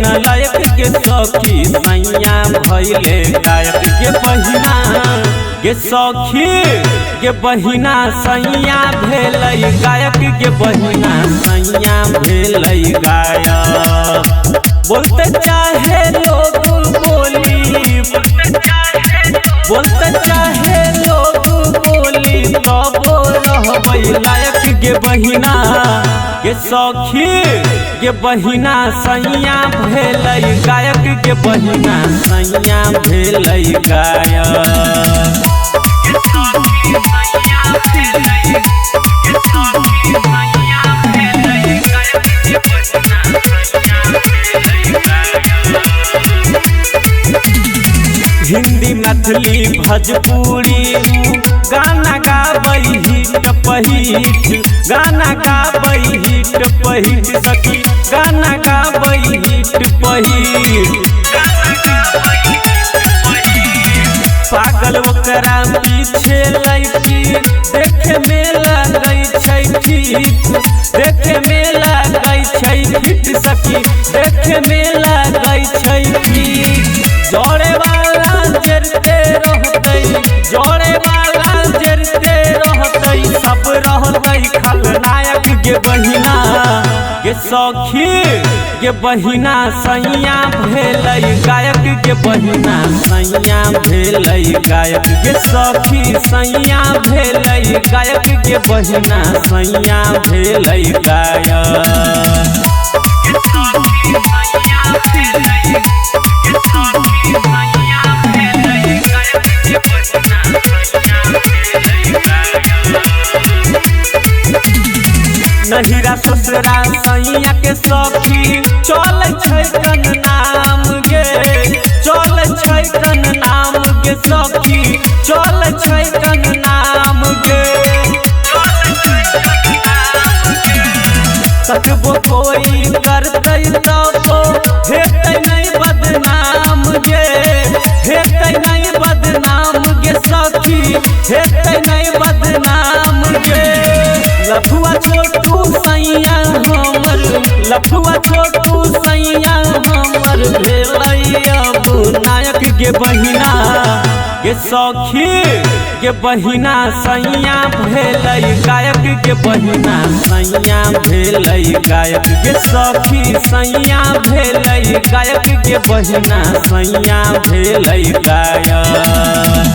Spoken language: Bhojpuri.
न लायक के सखी सैया भइले गायक के बहिना के सखी के बहिना सैया भेलै गायक के बहिना सैया भेलै गायक। बोलते चाहे लोग बोली बोलते चाहे लोग बोली तब रहबै लायक के बहिना के सखी के बहिना सैया भेलै गायक के बहिना सैया भेलै गायक। हिंदी मैथिली भोजपुरी गाना गाबै हिट पहिट गाना गाबै हिट पहिट सखी गाना गाबै हिट पहिट। पागल ओकरा पीछे लड़की देखे में लगै छै ठीक देखे में लगै छै फिट सखी देखे में लगै छै ठीक। जोड़े वाला जरते रहतै जोड़े वाला जरते रहतै सब रहतै खलनायक के बहिना के सखी के बहिना सैया भेलै गायक के बहिना सैया भेलै गायक के सखी सैया भेलै गायक के बहिना सैया भेलै गायक। नहिरा ससुरा सैया के सखी चल छै कन नाम गे चल छै कन नाम गे सखी चल छै कन नाम गे। कतबो कोई करतै तबो हेतै नहीं बदनाम गे हेतै नहीं बदनाम गे सखी हेतै नहीं बदनाम गे। लफुआ छोटू सैया हमर लफुआ छोटू सैया हमर भेलै अब नायक के बहिना के सखी के बहिना सैया भेलै गायक के बहिना सैया भेलै गायक के सखी सैया भेलै गायक के बहिना सैया भेलै गायक।